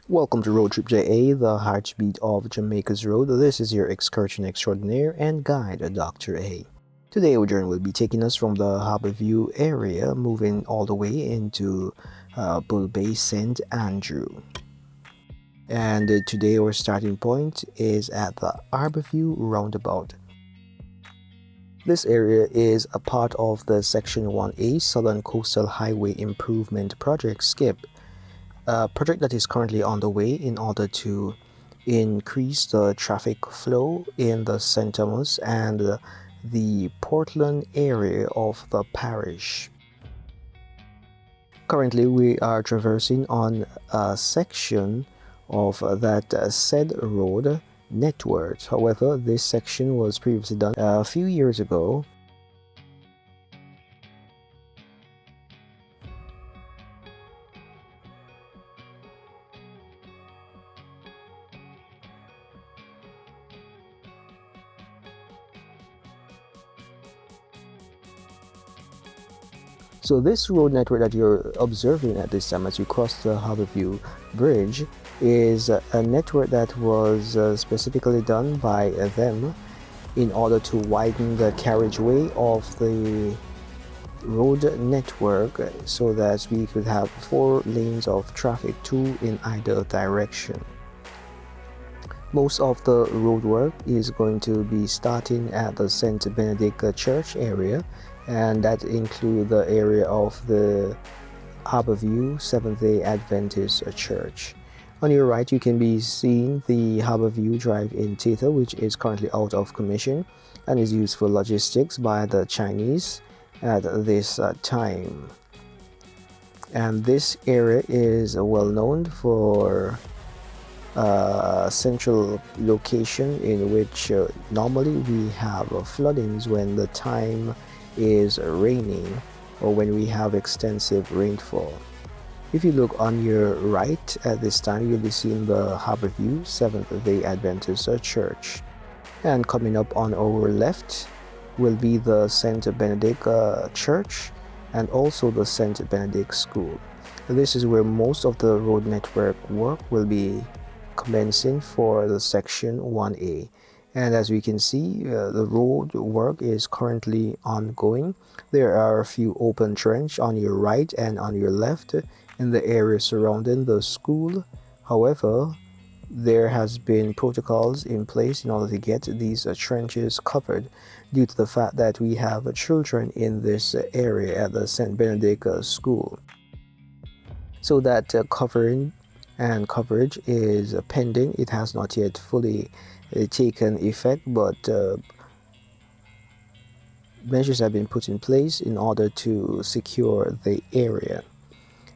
Welcome to RoadTripja, the heartbeat of Jamaica's road. This is your excursion extraordinaire and guide, Dr. A. Today our journey will be taking us from the Harbour View area, moving all the way into Bull Bay St. Andrew. And today our starting point is at the Harbour View roundabout. This area is a part of the Section 1A Southern Coastal Highway Improvement Project SCIP, a project that is currently on the way in order to increase the traffic flow in the St. Thomas and the Portland area of the parish. Currently we are traversing on a section of that said road network. However, this section was previously done a few years ago. So this road network that you're observing at this time as you cross the Harbour View Bridge is a network that was specifically done by them in order to widen the carriageway of the road network so that we could have 4 lanes of traffic, 2 in either direction. Most of the road work is going to be starting at the St. Benedict Church area, and that includes the area of the Harbour View Seventh-day Adventist Church. On your right, you can be seeing the Harbour View Drive-in Theatre, which is currently out of commission and is used for logistics by the Chinese at this time. And this area is well known for a central location in which normally we have floodings when the time is raining or when we have extensive rainfall. If you look on your right at this time, you'll be seeing the Harbour View Seventh-day Adventist Church, and coming up on our left will be the St. Benedict Church and also the St. Benedict School. This is where most of the road network work will be commencing for the Section 1A. And as we can see, the road work is currently ongoing. There are a few open trench on your right and on your left in the area surrounding the school. However, there has been protocols in place in order to get these trenches covered due to the fact that we have children in this area at the St. Benedict School. So that covering and coverage is pending. It has not yet fully taken effect, but measures have been put in place in order to secure the area.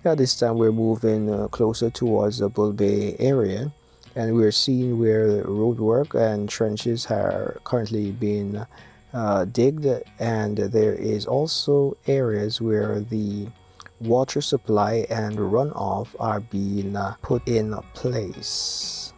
At this time we're moving closer towards the Bull Bay area, and we're seeing where roadwork and trenches are currently being digged, and there is also areas where the water supply and runoff are being put in place.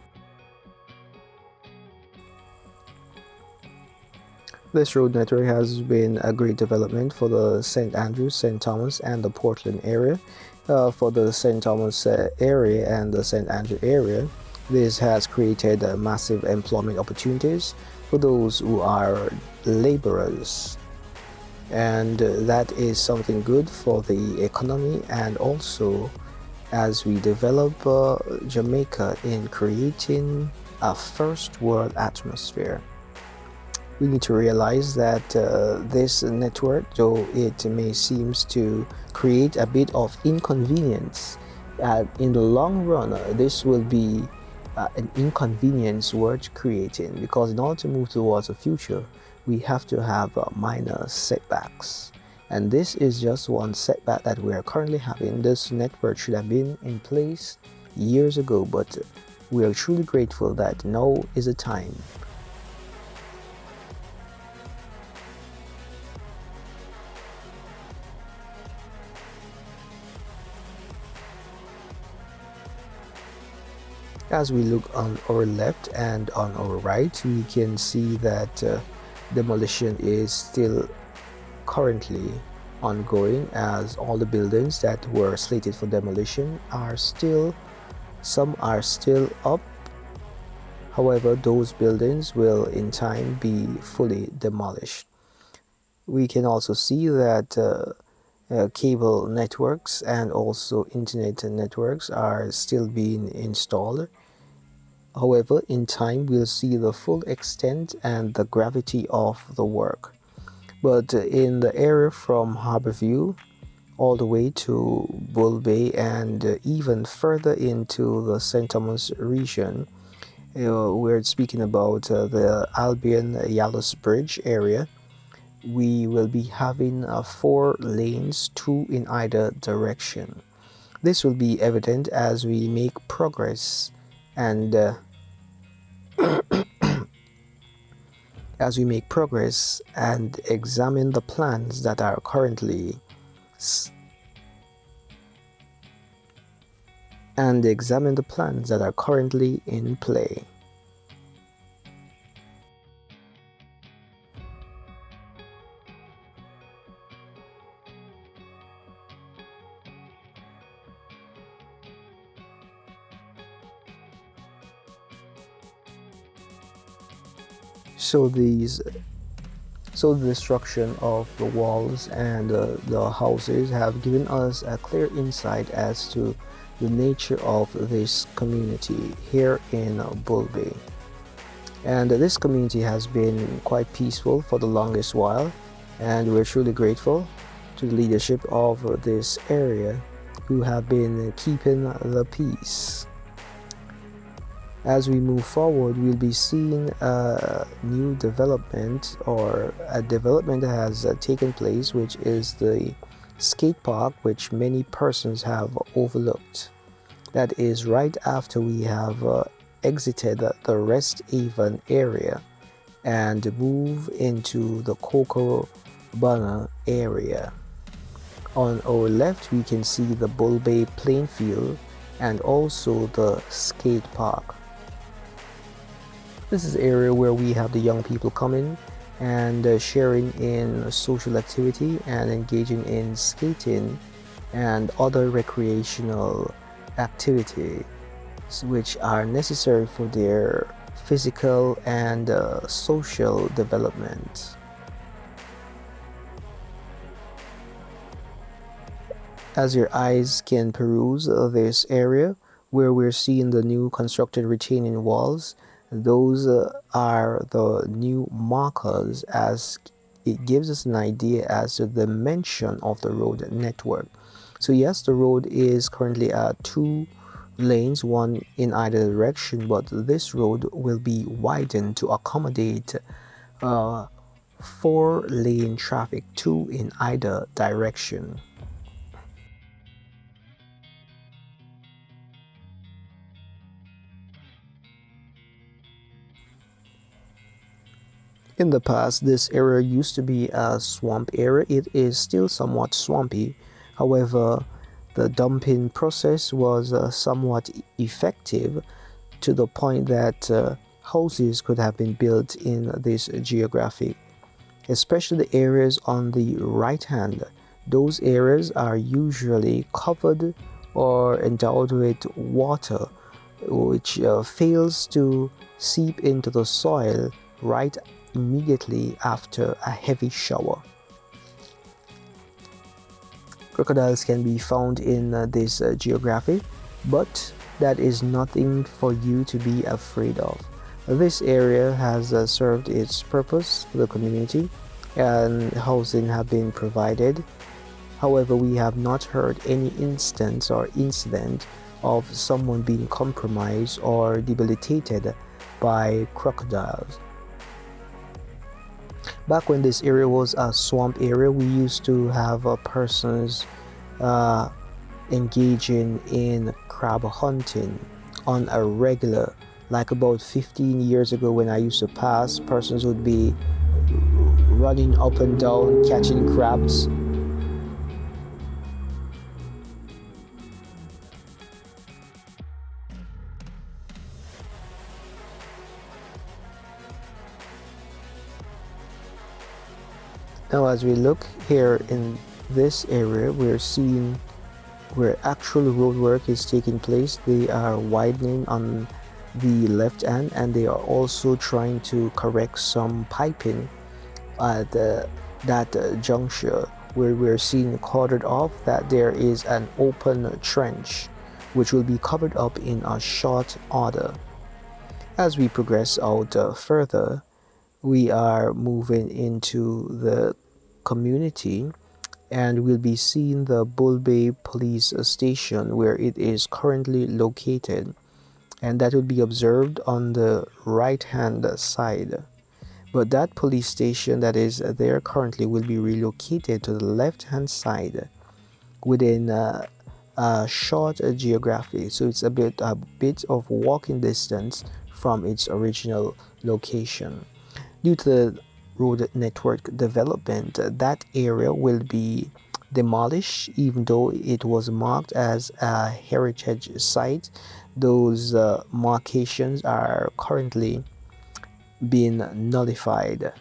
This road network has been a great development for the St. Andrews, St. Thomas and the Portland area. For the St. Thomas area and the St. Andrew area, this has created massive employment opportunities for those who are laborers, and that is something good for the economy, and also as we develop Jamaica in creating a first world atmosphere. We need to realize that this network, though it may seem to create a bit of inconvenience, in the long run this will be an inconvenience worth creating, because in order to move towards the future we have to have minor setbacks, and this is just one setback that we are currently having. This network should have been in place years ago, but we are truly grateful that now is the time. As we look on our left and on our right, we can see that demolition is still currently ongoing, as all the buildings that were slated for demolition are still Some are still up. However, those buildings will in time be fully demolished. We can also see that cable networks and also internet networks are still being installed. However, in time we'll see the full extent and the gravity of the work. But in the area from Harbour all the way to Bull Bay and even further into the St. Thomas region, we're speaking about the Albion Yallows Bridge area. We will be having 4 lanes, 2 in either direction. This will be evident as we make progress and examine the plans that are currently in play. So the destruction of the walls and the houses have given us a clear insight as to the nature of this community here in Bull Bay. And this community has been quite peaceful for the longest while, and we're truly grateful to the leadership of this area who have been keeping the peace. As we move forward, we'll be seeing a new development, or a development that has taken place, which is the skate park, which many persons have overlooked. That is right after we have exited the Rest Haven area and move into the Cocobana area. On our left, we can see the Bull Bay playing field and also the skate park. This is the area where we have the young people coming and sharing in social activity and engaging in skating and other recreational activities which are necessary for their physical and social development. As your eyes can peruse this area where we're seeing the new constructed retaining walls, those are the new markers, as it gives us an idea as to the dimension of the road network. So yes, the road is currently at 2 lanes, 1 in either direction, but this road will be widened to accommodate 4-lane traffic, 2 in either direction. In the past, this area used to be a swamp area. It is still somewhat swampy. However, the dumping process was somewhat effective to the point that houses could have been built in this geography, especially the areas on the right hand. Those areas are usually covered or endowed with water, which fails to seep into the soil right immediately after a heavy shower. Crocodiles can be found in this geography, but that is nothing for you to be afraid of. This area has served its purpose for the community, and housing have been provided. However, we have not heard any instance or incident of someone being compromised or debilitated by crocodiles. Back when this area was a swamp area, we used to have persons engaging in crab hunting on a regular. Like about 15 years ago, when I used to pass, persons would be running up and down catching crabs. Now as we look here in this area, we're seeing where actual road work is taking place. They are widening on the left hand, and they are also trying to correct some piping at that juncture where we're seeing quartered off that there is an open trench which will be covered up in a short order. As we progress out further, we are moving into the community, and we'll be seeing the Bull Bay police station where it is currently located, and that will be observed on the right hand side. But that police station that is there currently will be relocated to the left hand side within a short geography, so it's a bit of walking distance from its original location. Due to the road network development, that area will be demolished. Even though it was marked as a heritage site, those markations are currently being nullified.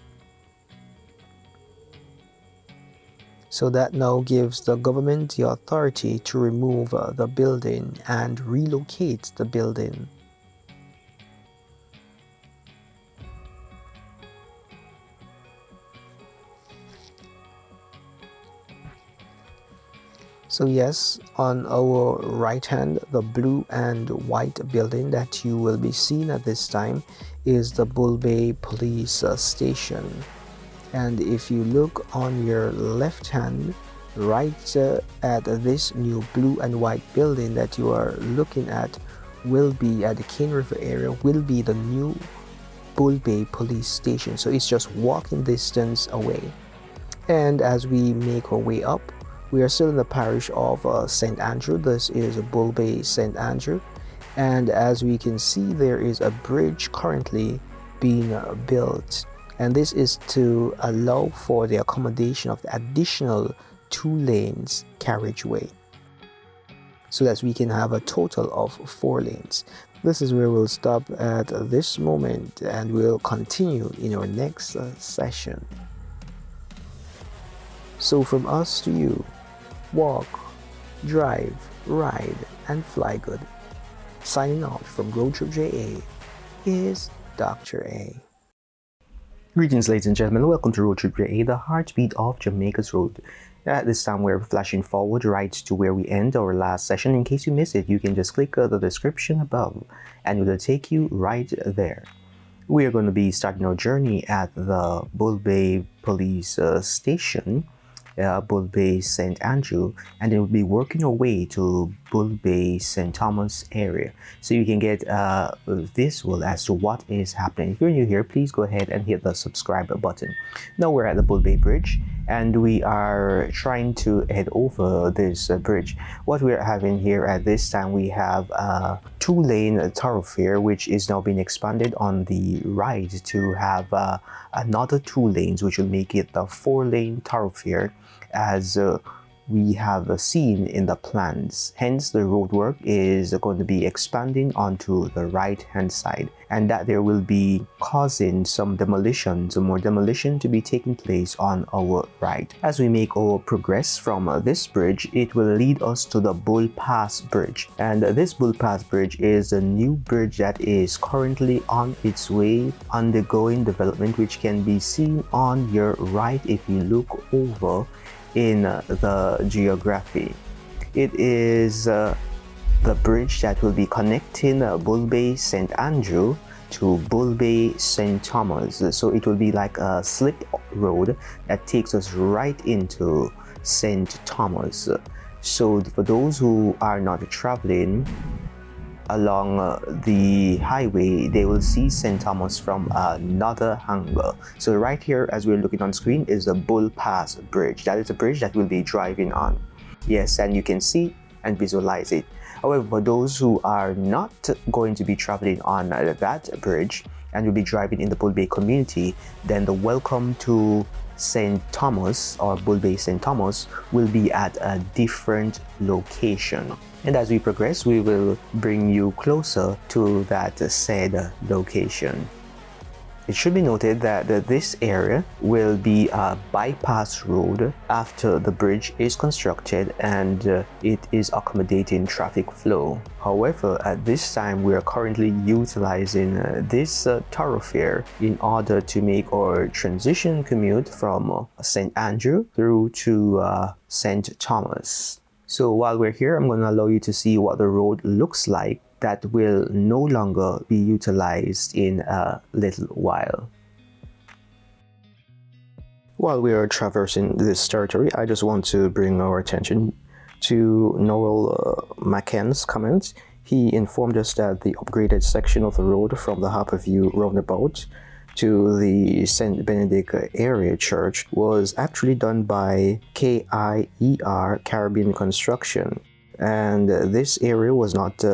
So that now gives the government the authority to remove the building and relocate the building. So yes, on our right hand, the blue and white building that you will be seeing at this time is the Bull Bay Police Station. And if you look on your left hand, right at this new blue and white building that you are looking at will be at the Cane River area, will be the new Bull Bay Police Station. So it's just walking distance away. And as we make our way up, we are still in the parish of St. Andrew. This is Bull Bay St. Andrew. And as we can see, there is a bridge currently being built. And this is to allow for the accommodation of the additional 2 lanes carriageway, so that we can have a total of 4 lanes. This is where we'll stop at this moment, and we'll continue in our next session. So from us to you, walk, drive, ride, and fly good. Signing off from RoadTripja is Dr. A. Greetings, ladies and gentlemen. Welcome to RoadTripja, the heartbeat of Jamaica's road. At this time, we're flashing forward right to where we end our last session. In case you missed it, you can just click the description above, and it will take you right there. We are going to be starting our journey at the Bull Bay Police Station, Bull Bay St. Andrew, and then we'll be working our way to Bull Bay St. Thomas area, so you can get a visual as to what is happening. If you're new here, please go ahead and hit the subscribe button. Now we're at the Bull Bay Bridge, and we are trying to head over this bridge. What we're having here at this time, we have a 2-lane thoroughfare which is now being expanded on the right to have another 2 lanes, which will make it the 4-lane thoroughfare, as we have seen in the plans. Hence, the roadwork is going to be expanding onto the right hand side, and that there will be causing some more demolition to be taking place on our right. As we make our progress from this bridge, it will lead us to the Bull Pass Bridge, and this Bull Pass Bridge is a new bridge that is currently on its way, undergoing development, which can be seen on your right if you look over in the geography. It is the bridge that will be connecting Bull Bay St. Andrew to Bull Bay St. Thomas. So it will be like a slip road that takes us right into St. Thomas. So for those who are not traveling along the highway, they will see St. Thomas from another angle. So right here, as we're looking on screen, is the Bull Pass Bridge. That is a bridge that we'll be driving on. Yes, and you can see and visualize it. However, for those who are not going to be traveling on that bridge and will be driving in the Bull Bay community, then the welcome to St. Thomas or Bull Bay St. Thomas will be at a different location. And as we progress, we will bring you closer to that said location. It should be noted that this area will be a bypass road after the bridge is constructed and it is accommodating traffic flow. However, at this time we are currently utilizing this thoroughfare in order to make our transition commute from St. Andrew through to St. Thomas. So while we're here, I'm going to allow you to see what the road looks like that will no longer be utilized in a little while. While we are traversing this territory, I just want to bring our attention to Noel McCann's comments. He informed us that the upgraded section of the road from the Harbour roundabout to the St. Benedict area church was actually done by KIER Caribbean Construction, and this area was not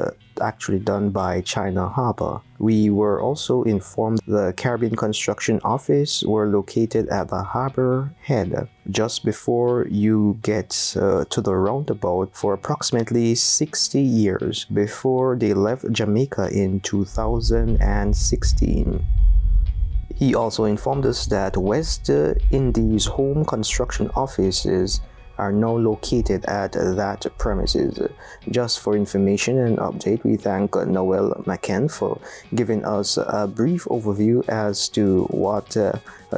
actually done by China Harbour. We were also informed the Caribbean Construction office were located at the Harbour head just before you get to the roundabout for approximately 60 years before they left Jamaica in 2016. He also informed us that West Indies home construction offices are now located at that premises. Just for information and update, we thank Noel McCann for giving us a brief overview as to what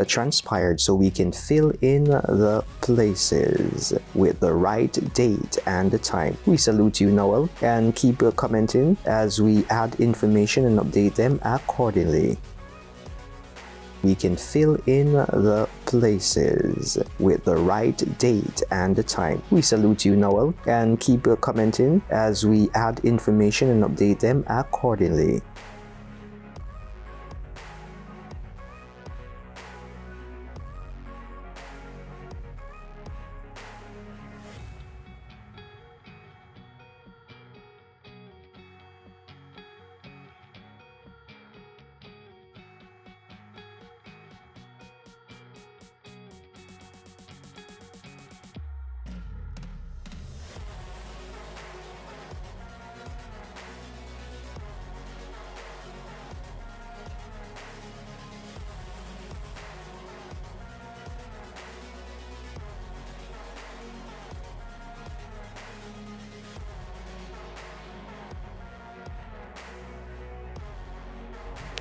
transpired so we can fill in the places with the right date and the time. We salute you, Noel, and keep commenting as we add information and update them accordingly. We can fill in the places with the right date and the time. We salute you, Noel, and keep commenting as we add information and update them accordingly.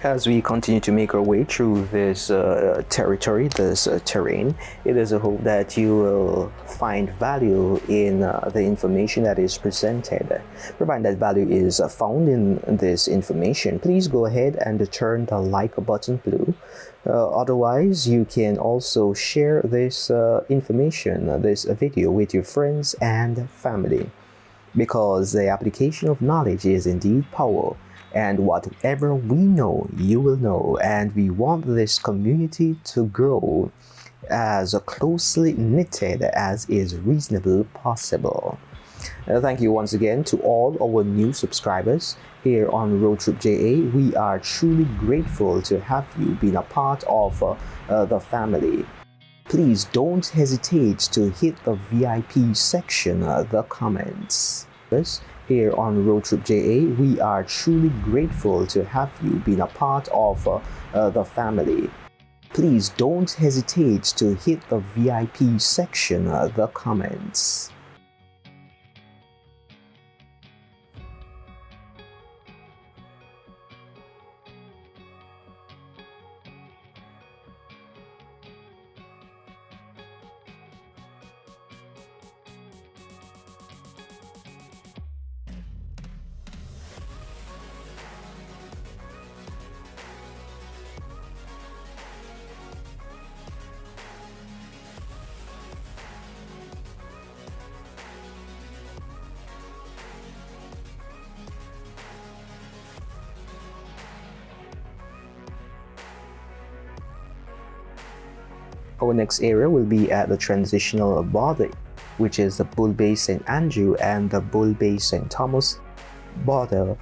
As we continue to make our way through this territory, this terrain, it is a hope that you will find value in the information that is presented. Provided that value is found in this information, please go ahead and turn the like button blue. Otherwise, you can also share this information, this video with your friends and family, because the application of knowledge is indeed power. And whatever we know, you will know. And we want this community to grow as closely knitted as is reasonably possible. Thank you once again to all our new subscribers here on RoadTripja. We are truly grateful to have you been a part of the family. Please don't hesitate to hit the VIP section, the comments. Here on RoadTripja, we are truly grateful to have you been a part of the family. Please don't hesitate to hit the VIP section, the comments. Our next area will be at the transitional border, which is the Bull Bay St. Andrew and the Bull Bay St. Thomas border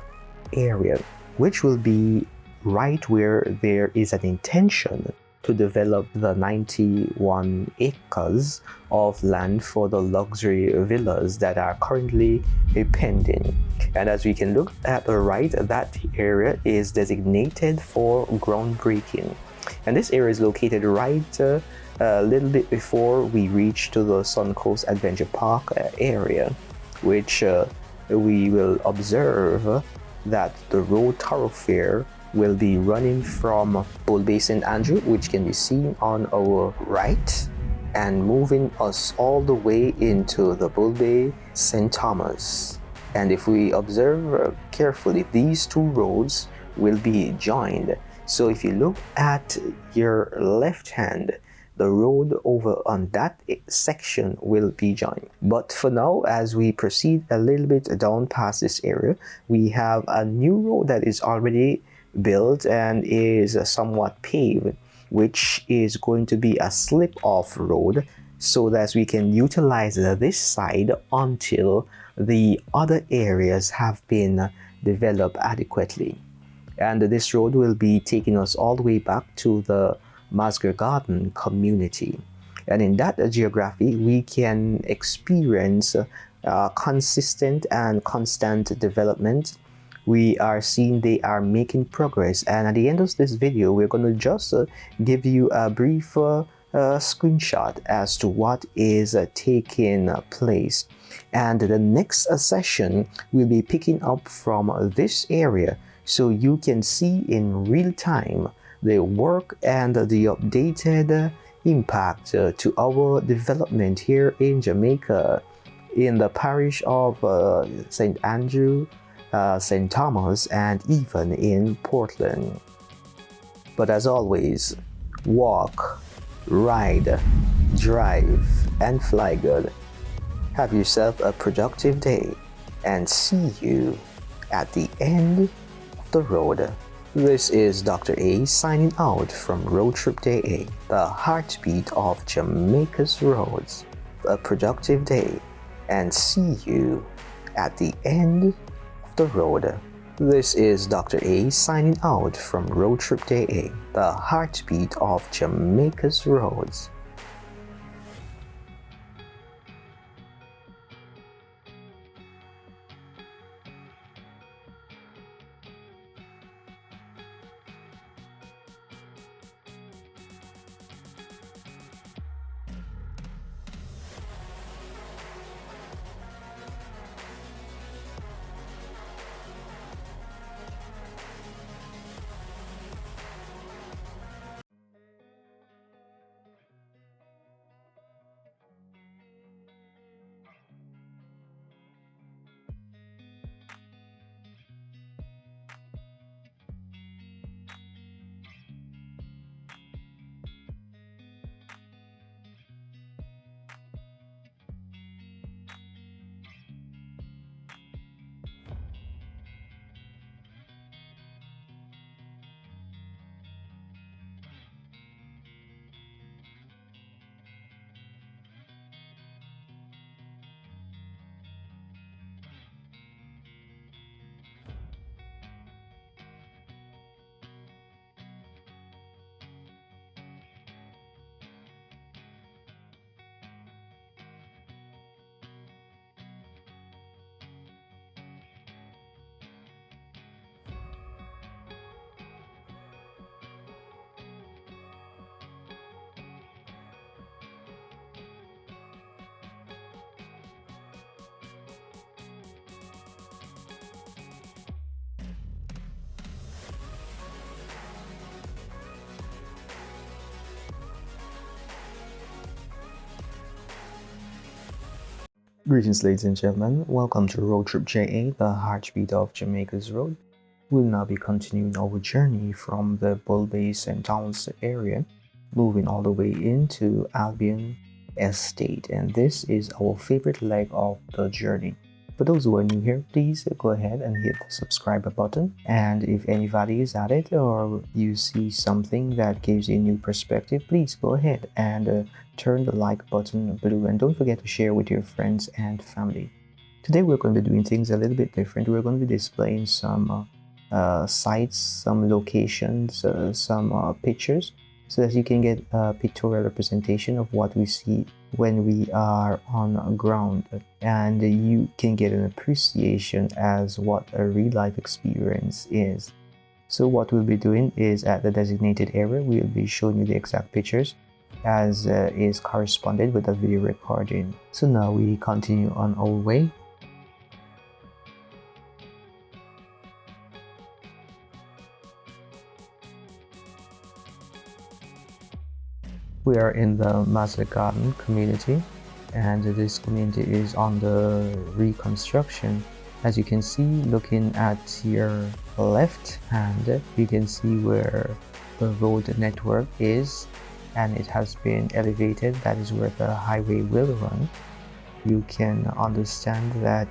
area, which will be right where there is an intention to develop the 91 acres of land for the luxury villas that are currently pending. And as we can look at the right, that area is designated for groundbreaking. And this area is located right a little bit before we reach to the Suncoast Adventure Park area, which we will observe that the road thoroughfare will be running from Bull Bay St. Andrew, which can be seen on our right, and moving us all the way into the Bull Bay St. Thomas. And if we observe carefully, these two roads will be joined. So if you look at your left hand, the road over on that section will be joined. But for now, as we proceed a little bit down past this area, we have a new road that is already built and is somewhat paved, which is going to be a slip-off road so that we can utilize this side until the other areas have been developed adequately. And this road will be taking us all the way back to the Masger Garden community. And in that geography, we can experience consistent and constant development. We are seeing they are making progress, and at the end of this video we're going to just give you a brief screenshot as to what is taking place. And the next session will be picking up from this area, so you can see in real time the work and the updated impact to our development here in Jamaica, in the parish of St. Andrew, St. Thomas, and even in Portland. But as always, walk, ride, drive, and fly good. Have yourself a productive day, and see you at the end of the road. This is Dr. A signing out from RoadTripja, the heartbeat of Jamaica's roads. A productive day, and see you at the end the road. This is Dr. A signing out from RoadTripja, the heartbeat of Jamaica's roads. Greetings, ladies and gentlemen. Welcome to RoadTripja, the heartbeat of Jamaica's road. We'll now be continuing our journey from the Bull Bay St. Thomas area, moving all the way into Albion Estate. And this is our favorite leg of the journey. For those who are new here, please go ahead and hit the subscribe button. And if any value is added or you see something that gives you a new perspective, please go ahead and turn the like button blue. And don't forget to share with your friends and family. Today we're going to be doing things a little bit different. We're going to be displaying some sites, some locations, some pictures, so that you can get a pictorial representation of what we see when we are on ground, and you can get an appreciation as what a real life experience is. So what we'll be doing is at the designated area, we'll be showing you the exact pictures as is corresponded with the video recording. So now we continue on our way. We are in the Master Garden community, and this community is on the reconstruction. As you can see, looking at your left hand, you can see where the road network is, and it has been elevated. That is where the highway will run. You can understand that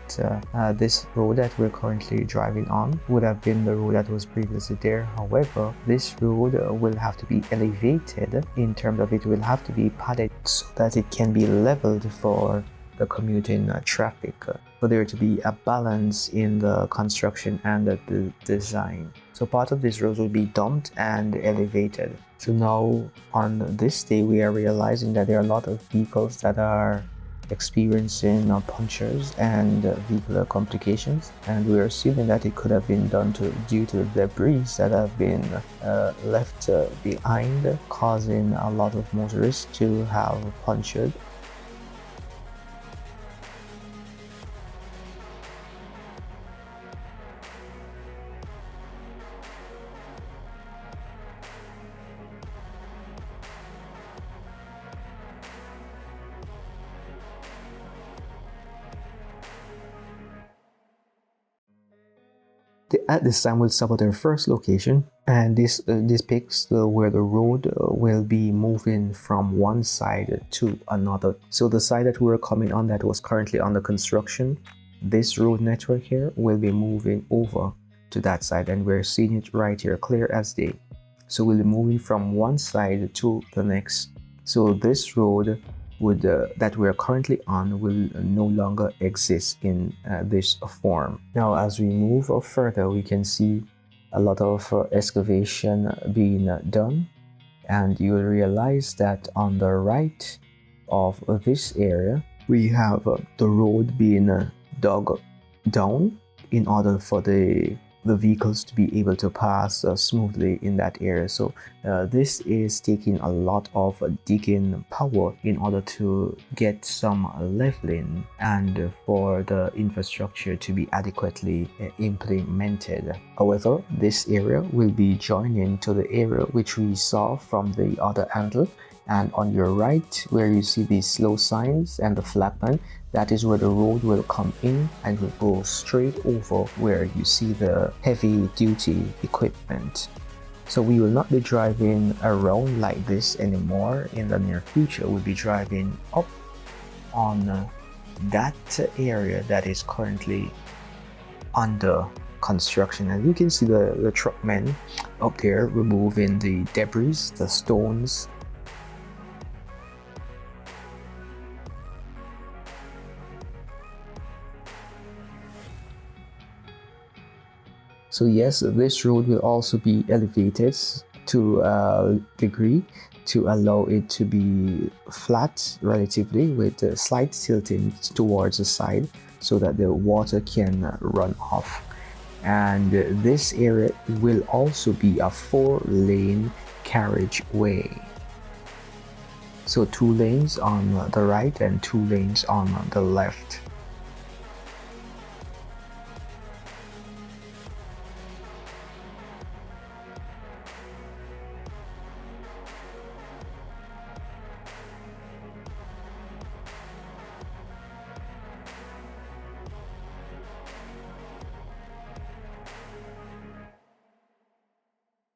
this road that we're currently driving on would have been the road that was previously there. However, this road will have to be elevated. In terms of it will have to be padded so that it can be leveled for the commuting traffic, for there to be a balance in the construction and the design. So part of this road will be dumped and elevated. So now on this day we are realizing that there are a lot of vehicles that are experiencing punctures and vehicular complications, and we are assuming that it could have been done due to the debris that have been left behind, causing a lot of motorists to have punctured. At this time, we'll stop at our first location, and this depicts where the road will be moving from one side to another. So the side that we were coming on that was currently under construction, this road network here will be moving over to that side, and we're seeing it right here, clear as day. So we'll be moving from one side to the next. So this road that we are currently on will no longer exist in this form. Now as we move further, we can see a lot of excavation being done, and you will realize that on the right of this area we have the road being dug down in order for the vehicles to be able to pass smoothly in that area. So this is taking a lot of digging power in order to get some leveling and for the infrastructure to be adequately implemented. However, this area will be joining to the area which we saw from the other angle, and on your right where you see the slow signs and the flagman, that is where the road will come in and will go straight over where you see the heavy duty equipment. So we will not be driving around like this anymore in the near future. We'll be driving up on that area that is currently under construction, and you can see the truckmen up there removing the debris, the stones. So yes, this road will also be elevated to a degree to allow it to be flat relatively, with a slight tilting towards the side so that the water can run off. And this area will also be a 4-lane carriageway. So 2 lanes on the right and 2 lanes on the left.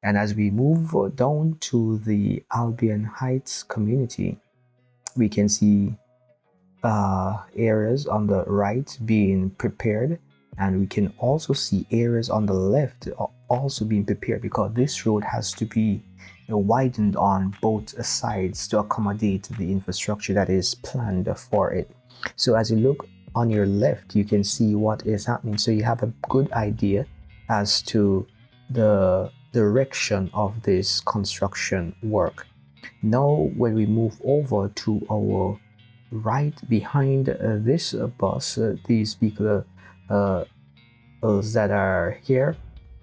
And as we move down to the Albion Heights community, we can see areas on the right being prepared, and we can also see areas on the left also being prepared, because this road has to be widened on both sides to accommodate the infrastructure that is planned for it. So as you look on your left, you can see what is happening, so you have a good idea as to the direction of this construction work. Now when we move over to our right behind this bus, these vehicles that are here,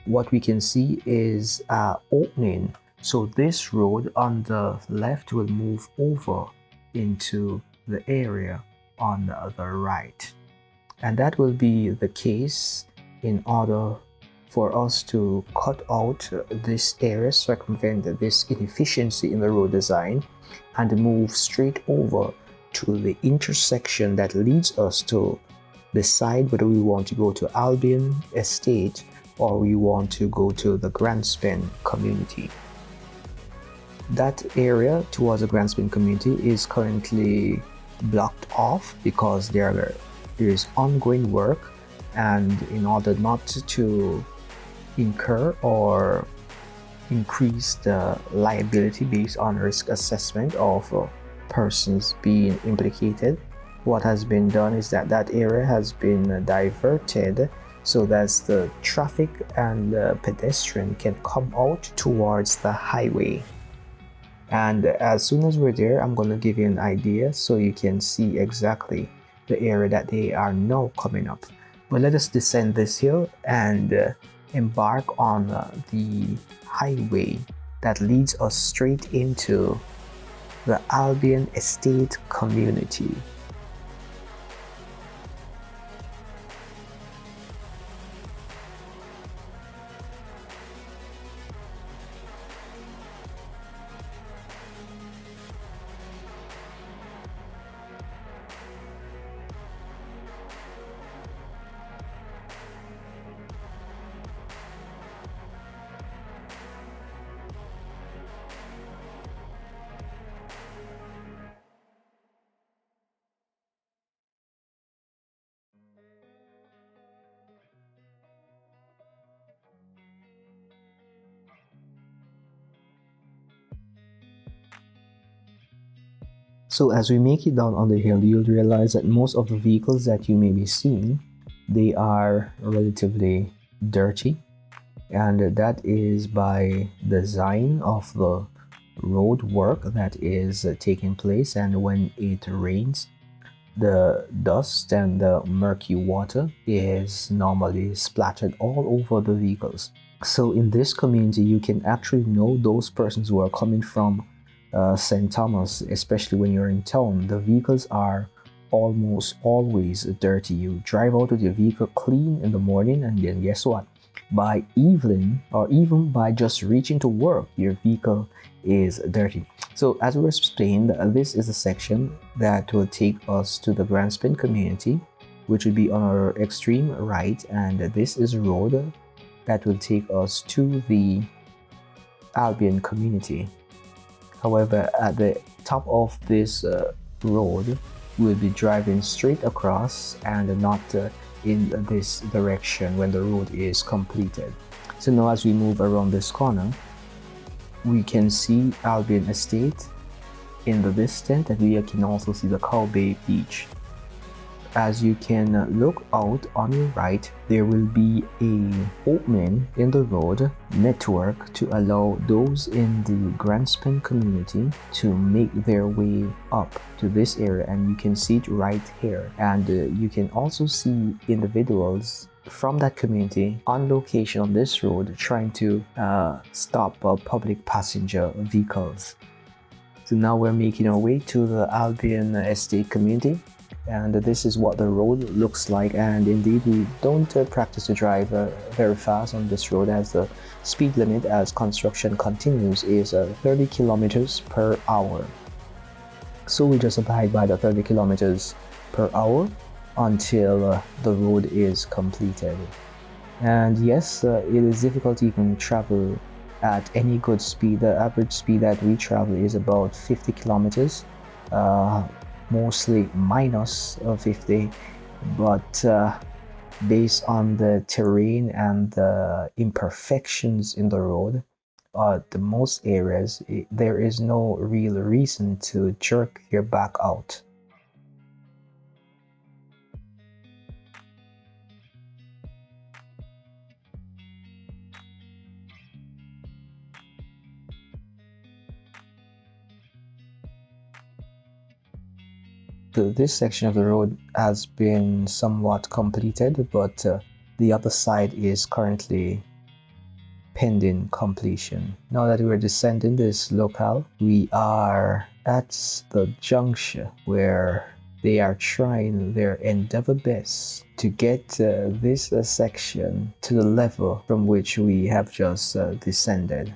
what we can see is an opening. So this road on the left will move over into the area on the right. And that will be the case in order for us to cut out this area, circumvent this inefficiency in the road design, and move straight over to the intersection that leads us to decide whether we want to go to Albion Estate or we want to go to the Grandspin community. That area towards the Grandspin community is currently blocked off because there is ongoing work, and in order not to incur or increase the liability based on risk assessment of persons being implicated, what has been done is that that area has been diverted so that the traffic and pedestrian can come out towards the highway. And as soon as we're there, I'm going to give you an idea so you can see exactly the area that they are now coming up. But let us descend this hill and embark on the highway that leads us straight into the Albion Estate community. So as we make it down on the hill, you'll realize that most of the vehicles that you may be seeing, they are relatively dirty, and that is by design of the road work that is taking place. And when it rains, the dust and the murky water is normally splattered all over the vehicles. So in this community, you can actually know those persons who are coming from St. Thomas, especially when you're in town. The vehicles are almost always dirty. You drive out with your vehicle clean in the morning, and then guess what? By evening, or even by just reaching to work, your vehicle is dirty. So as we explained, this is a section that will take us to the Grandspin community, which will be on our extreme right, and this is a road that will take us to the Albion community. However, at the top of this road, we'll be driving straight across and not in this direction when the road is completed. So now as we move around this corner, we can see Albion Estate in the distance, and we can also see the Cow Bay Beach. As you can look out on your right, there will be an opening in the road network to allow those in the Grandspin community to make their way up to this area, and you can see it right here. And you can also see individuals from that community on location on this road trying to stop public passenger vehicles. So now we're making our way to the Albion Estate community, and this is what the road looks like. And indeed, we don't practice to drive very fast on this road, as the speed limit as construction continues is 30 kilometers per hour. So we just abide by the 30 kilometers per hour until the road is completed. And yes, it is difficult to even travel at any good speed. The average speed that we travel is about 50 kilometers, mostly minus 50, but based on the terrain and the imperfections in the road, the most areas, there is no real reason to jerk your back out. So this section of the road has been somewhat completed, but the other side is currently pending completion. Now that we're descending this locale, we are at the juncture where they are trying their endeavor best to get this section to the level from which we have just descended.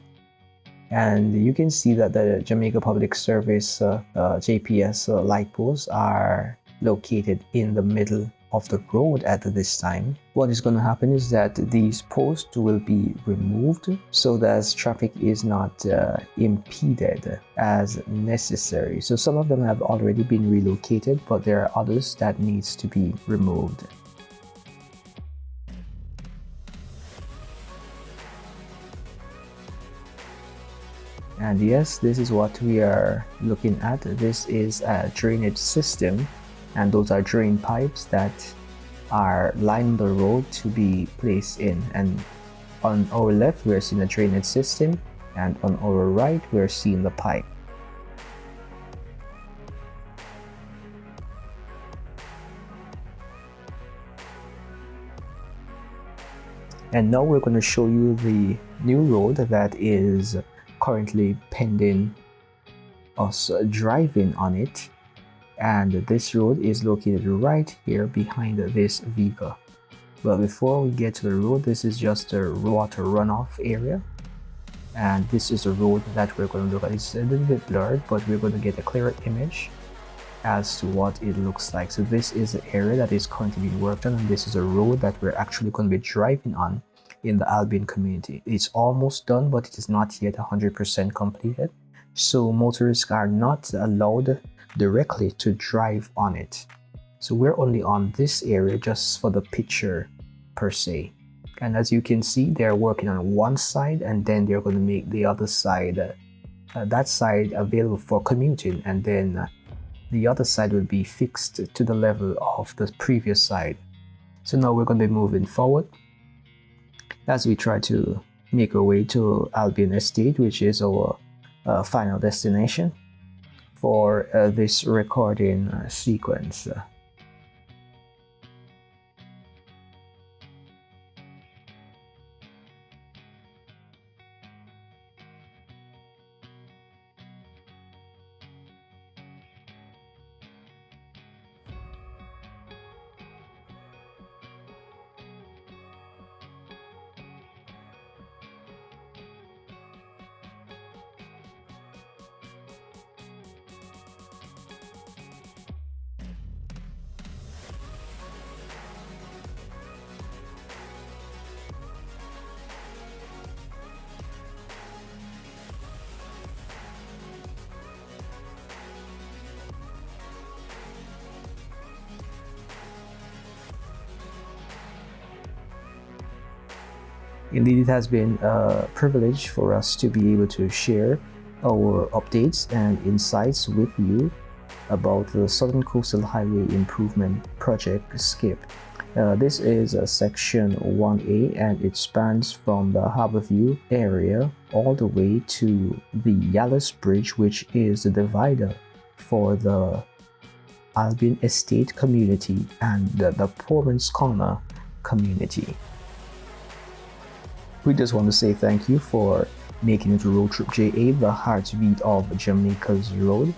And you can see that the Jamaica Public Service JPS light posts are located in the middle of the road at this time. What is going to happen is that these posts will be removed so that traffic is not impeded as necessary. So some of them have already been relocated, but there are others that needs to be removed. And yes, this is what we are looking at. This is a drainage system, and those are drain pipes that are lining the road to be placed in. And on our left, we're seeing a drainage system, and on our right, we're seeing the pipe. And now we're going to show you the new road that is currently pending us driving on it. And this road is located right here behind this vehicle. But before we get to the road, this is just a water runoff area, and this is the road that we're going to look at. It's a little bit blurred, but we're going to get a clearer image as to what it looks like. So this is the area that is currently being worked on, and this is a road that we're actually going to be driving on in the Albion community. It's almost done, but it is not yet 100% completed, so motorists are not allowed directly to drive on it. So we're only on this area just for the picture per se. And as you can see, they're working on one side, and then they're going to make the other side, that side available for commuting, and then the other side will be fixed to the level of the previous side. So now we're going to be moving forward as we try to make our way to Albion Estate, which is our final destination for this recording sequence. Indeed, it has been a privilege for us to be able to share our updates and insights with you about the Southern Coastal Highway Improvement Project SCIP. This is section 1A, and it spans from the Harbour area all the way to the Yallus Bridge, which is the divider for the Albion Estate community and the Portman's Corner community. We just want to say thank you for making it to RoadTripja, the heartbeat of Jamaica's road.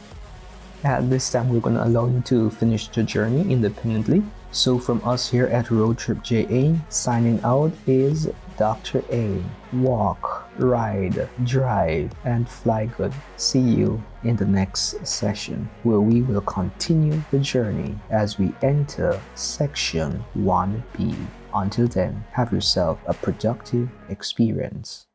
At this time, we're going to allow you to finish the journey independently. So from us here at RoadTripja, signing out is Dr. A. Walk, ride, drive, and fly good. See you in the next session, where we will continue the journey as we enter section 1B. Until then, have yourself a productive experience.